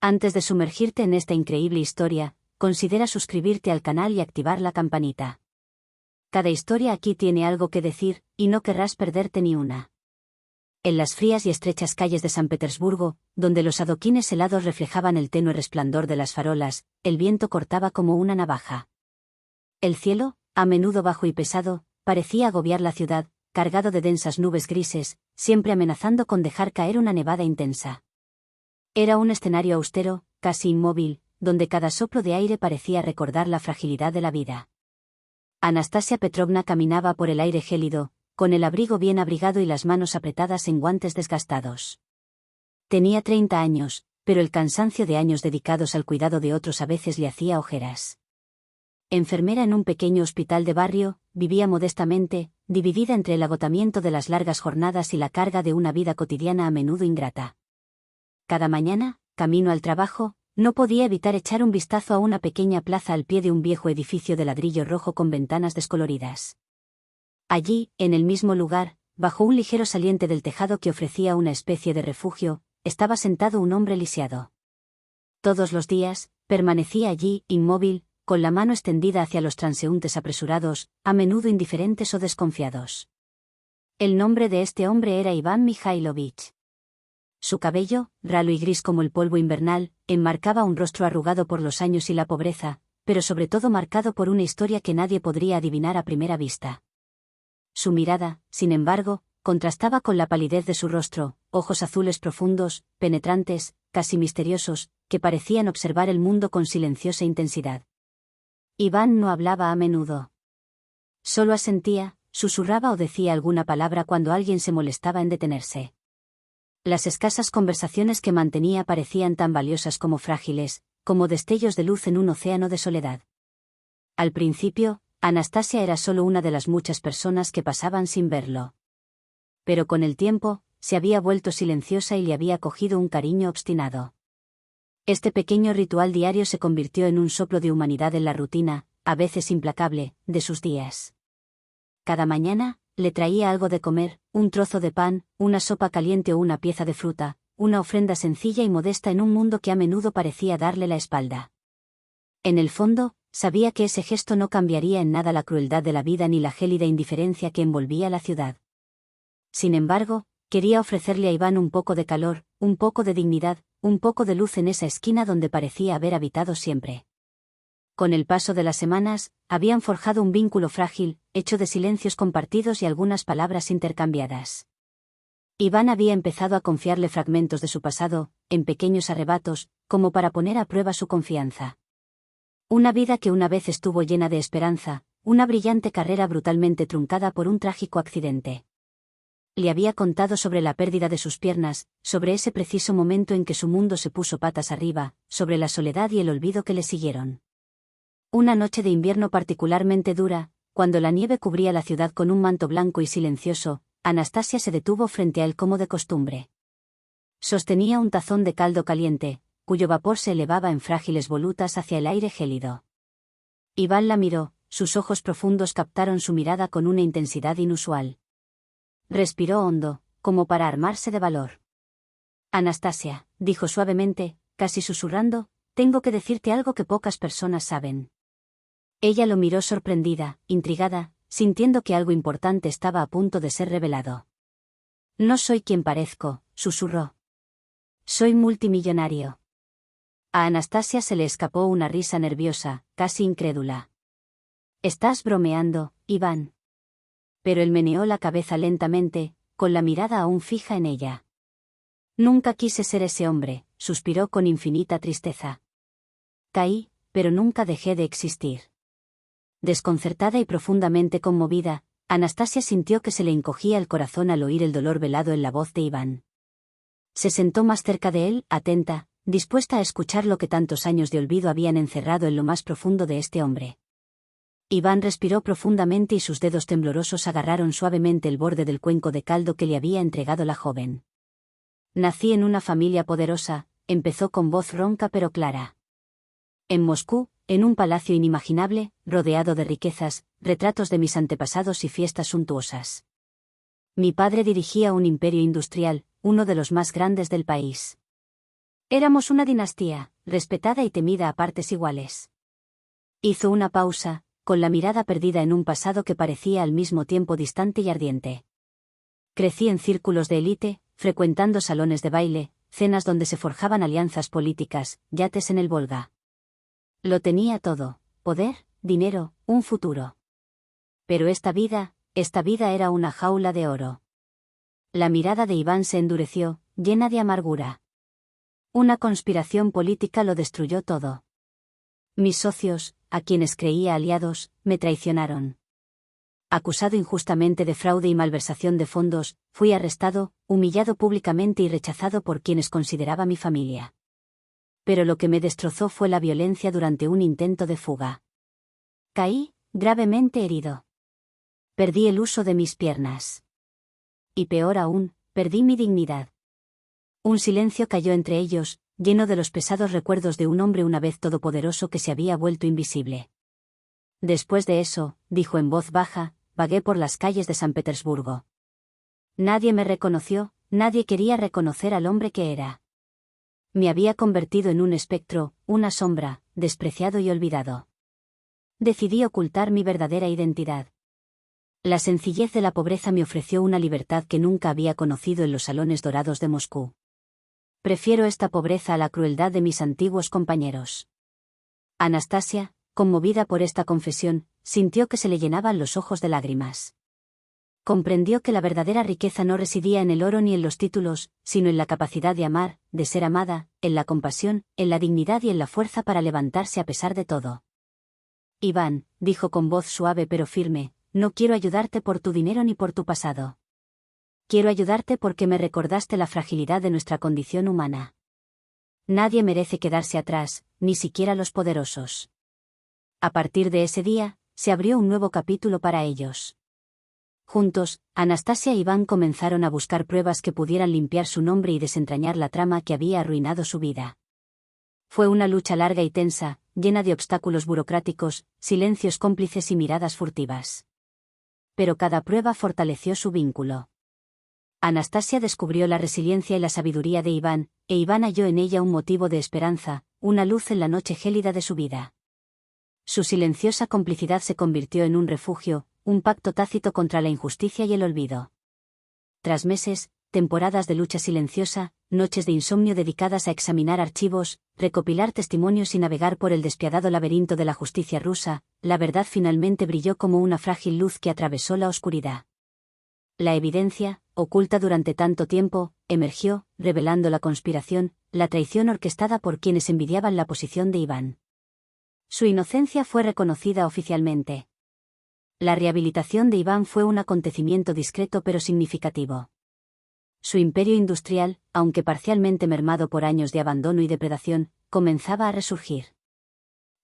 Antes de sumergirte en esta increíble historia, considera suscribirte al canal y activar la campanita. Cada historia aquí tiene algo que decir, y no querrás perderte ni una. En las frías y estrechas calles de San Petersburgo, donde los adoquines helados reflejaban el tenue resplandor de las farolas, el viento cortaba como una navaja. El cielo, a menudo bajo y pesado, parecía agobiar la ciudad, cargado de densas nubes grises, siempre amenazando con dejar caer una nevada intensa. Era un escenario austero, casi inmóvil, donde cada soplo de aire parecía recordar la fragilidad de la vida. Anastasia Petrovna caminaba por el aire gélido, con el abrigo bien abrigado y las manos apretadas en guantes desgastados. Tenía 30 años, pero el cansancio de años dedicados al cuidado de otros a veces le hacía ojeras. Enfermera en un pequeño hospital de barrio, vivía modestamente, dividida entre el agotamiento de las largas jornadas y la carga de una vida cotidiana a menudo ingrata. Cada mañana, camino al trabajo, no podía evitar echar un vistazo a una pequeña plaza al pie de un viejo edificio de ladrillo rojo con ventanas descoloridas. Allí, en el mismo lugar, bajo un ligero saliente del tejado que ofrecía una especie de refugio, estaba sentado un hombre lisiado. Todos los días, permanecía allí, inmóvil, con la mano extendida hacia los transeúntes apresurados, a menudo indiferentes o desconfiados. El nombre de este hombre era Iván Mikhailovich. Su cabello, ralo y gris como el polvo invernal, enmarcaba un rostro arrugado por los años y la pobreza, pero sobre todo marcado por una historia que nadie podría adivinar a primera vista. Su mirada, sin embargo, contrastaba con la palidez de su rostro, ojos azules profundos, penetrantes, casi misteriosos, que parecían observar el mundo con silenciosa intensidad. Iván no hablaba a menudo. Solo asentía, susurraba o decía alguna palabra cuando alguien se molestaba en detenerse. Las escasas conversaciones que mantenía parecían tan valiosas como frágiles, como destellos de luz en un océano de soledad. Al principio, Anastasia era solo una de las muchas personas que pasaban sin verlo. Pero con el tiempo, se había vuelto silenciosa y le había cogido un cariño obstinado. Este pequeño ritual diario se convirtió en un soplo de humanidad en la rutina, a veces implacable, de sus días. Cada mañana, le traía algo de comer, un trozo de pan, una sopa caliente o una pieza de fruta, una ofrenda sencilla y modesta en un mundo que a menudo parecía darle la espalda. En el fondo, sabía que ese gesto no cambiaría en nada la crueldad de la vida ni la gélida indiferencia que envolvía la ciudad. Sin embargo, quería ofrecerle a Iván un poco de calor, un poco de dignidad, un poco de luz en esa esquina donde parecía haber habitado siempre. Con el paso de las semanas, habían forjado un vínculo frágil, hecho de silencios compartidos y algunas palabras intercambiadas. Iván había empezado a confiarle fragmentos de su pasado, en pequeños arrebatos, como para poner a prueba su confianza. Una vida que una vez estuvo llena de esperanza, una brillante carrera brutalmente truncada por un trágico accidente. Le había contado sobre la pérdida de sus piernas, sobre ese preciso momento en que su mundo se puso patas arriba, sobre la soledad y el olvido que le siguieron. Una noche de invierno particularmente dura, cuando la nieve cubría la ciudad con un manto blanco y silencioso, Anastasia se detuvo frente a él como de costumbre. Sostenía un tazón de caldo caliente, cuyo vapor se elevaba en frágiles volutas hacia el aire gélido. Iván la miró, sus ojos profundos captaron su mirada con una intensidad inusual. Respiró hondo, como para armarse de valor. Anastasia, dijo suavemente, casi susurrando, tengo que decirte algo que pocas personas saben. Ella lo miró sorprendida, intrigada, sintiendo que algo importante estaba a punto de ser revelado. No soy quien parezco, susurró. Soy multimillonario. A Anastasia se le escapó una risa nerviosa, casi incrédula. Estás bromeando, Iván. Pero él meneó la cabeza lentamente, con la mirada aún fija en ella. Nunca quise ser ese hombre, suspiró con infinita tristeza. Caí, pero nunca dejé de existir. Desconcertada y profundamente conmovida, Anastasia sintió que se le encogía el corazón al oír el dolor velado en la voz de Iván. Se sentó más cerca de él, atenta, dispuesta a escuchar lo que tantos años de olvido habían encerrado en lo más profundo de este hombre. Iván respiró profundamente y sus dedos temblorosos agarraron suavemente el borde del cuenco de caldo que le había entregado la joven. Nací en una familia poderosa, empezó con voz ronca pero clara. En Moscú, en un palacio inimaginable, rodeado de riquezas, retratos de mis antepasados y fiestas suntuosas. Mi padre dirigía un imperio industrial, uno de los más grandes del país. Éramos una dinastía, respetada y temida a partes iguales. Hizo una pausa, con la mirada perdida en un pasado que parecía al mismo tiempo distante y ardiente. Crecí en círculos de élite, frecuentando salones de baile, cenas donde se forjaban alianzas políticas, yates en el Volga. Lo tenía todo: poder, dinero, un futuro. Pero esta vida era una jaula de oro. La mirada de Iván se endureció, llena de amargura. Una conspiración política lo destruyó todo. Mis socios, a quienes creía aliados, me traicionaron. Acusado injustamente de fraude y malversación de fondos, fui arrestado, humillado públicamente y rechazado por quienes consideraba mi familia. Pero lo que me destrozó fue la violencia durante un intento de fuga. Caí, gravemente herido. Perdí el uso de mis piernas. Y peor aún, perdí mi dignidad. Un silencio cayó entre ellos, lleno de los pesados recuerdos de un hombre una vez todopoderoso que se había vuelto invisible. Después de eso, dijo en voz baja, vagué por las calles de San Petersburgo. Nadie me reconoció, nadie quería reconocer al hombre que era. Me había convertido en un espectro, una sombra, despreciado y olvidado. Decidí ocultar mi verdadera identidad. La sencillez de la pobreza me ofreció una libertad que nunca había conocido en los salones dorados de Moscú. Prefiero esta pobreza a la crueldad de mis antiguos compañeros. Anastasia, conmovida por esta confesión, sintió que se le llenaban los ojos de lágrimas. Comprendió que la verdadera riqueza no residía en el oro ni en los títulos, sino en la capacidad de amar, de ser amada, en la compasión, en la dignidad y en la fuerza para levantarse a pesar de todo. Iván, dijo con voz suave pero firme, no quiero ayudarte por tu dinero ni por tu pasado. Quiero ayudarte porque me recordaste la fragilidad de nuestra condición humana. Nadie merece quedarse atrás, ni siquiera los poderosos. A partir de ese día, se abrió un nuevo capítulo para ellos. Juntos, Anastasia e Iván comenzaron a buscar pruebas que pudieran limpiar su nombre y desentrañar la trama que había arruinado su vida. Fue una lucha larga y tensa, llena de obstáculos burocráticos, silencios cómplices y miradas furtivas. Pero cada prueba fortaleció su vínculo. Anastasia descubrió la resiliencia y la sabiduría de Iván, e Iván halló en ella un motivo de esperanza, una luz en la noche gélida de su vida. Su silenciosa complicidad se convirtió en un refugio, un pacto tácito contra la injusticia y el olvido. Tras meses, temporadas de lucha silenciosa, noches de insomnio dedicadas a examinar archivos, recopilar testimonios y navegar por el despiadado laberinto de la justicia rusa, la verdad finalmente brilló como una frágil luz que atravesó la oscuridad. La evidencia, oculta durante tanto tiempo, emergió, revelando la conspiración, la traición orquestada por quienes envidiaban la posición de Iván. Su inocencia fue reconocida oficialmente. La rehabilitación de Iván fue un acontecimiento discreto pero significativo. Su imperio industrial, aunque parcialmente mermado por años de abandono y depredación, comenzaba a resurgir.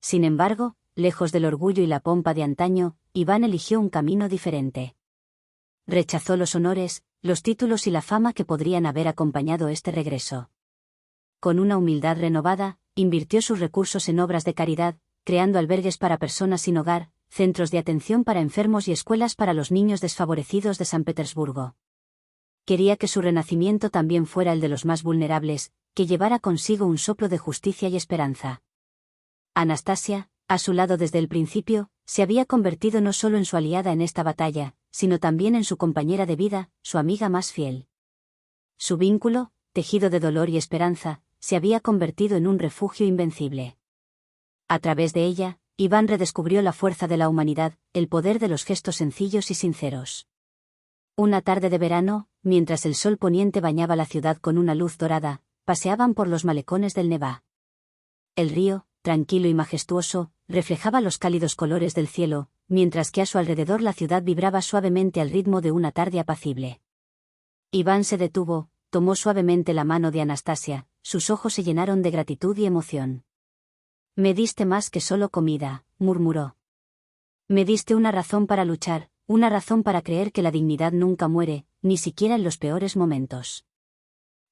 Sin embargo, lejos del orgullo y la pompa de antaño, Iván eligió un camino diferente. Rechazó los honores, los títulos y la fama que podrían haber acompañado este regreso. Con una humildad renovada, invirtió sus recursos en obras de caridad, creando albergues para personas sin hogar, centros de atención para enfermos y escuelas para los niños desfavorecidos de San Petersburgo. Quería que su renacimiento también fuera el de los más vulnerables, que llevara consigo un soplo de justicia y esperanza. Anastasia, a su lado desde el principio, se había convertido no solo en su aliada en esta batalla, sino también en su compañera de vida, su amiga más fiel. Su vínculo, tejido de dolor y esperanza, se había convertido en un refugio invencible. A través de ella, Iván redescubrió la fuerza de la humanidad, el poder de los gestos sencillos y sinceros. Una tarde de verano, mientras el sol poniente bañaba la ciudad con una luz dorada, paseaban por los malecones del Nevá. El río, tranquilo y majestuoso, reflejaba los cálidos colores del cielo, mientras que a su alrededor la ciudad vibraba suavemente al ritmo de una tarde apacible. Iván se detuvo, tomó suavemente la mano de Anastasia, sus ojos se llenaron de gratitud y emoción. «Me diste más que solo comida», murmuró. «Me diste una razón para luchar, una razón para creer que la dignidad nunca muere, ni siquiera en los peores momentos».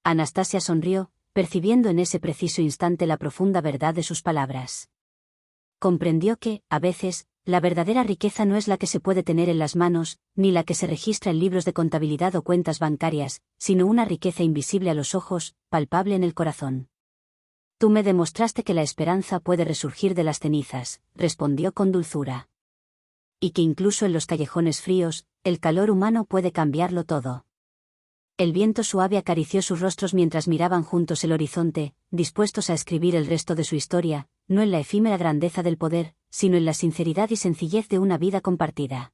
Anastasia sonrió, percibiendo en ese preciso instante la profunda verdad de sus palabras. Comprendió que, a veces, la verdadera riqueza no es la que se puede tener en las manos, ni la que se registra en libros de contabilidad o cuentas bancarias, sino una riqueza invisible a los ojos, palpable en el corazón. Tú me demostraste que la esperanza puede resurgir de las cenizas, respondió con dulzura. Y que incluso en los callejones fríos, el calor humano puede cambiarlo todo. El viento suave acarició sus rostros mientras miraban juntos el horizonte, dispuestos a escribir el resto de su historia, no en la efímera grandeza del poder, sino en la sinceridad y sencillez de una vida compartida.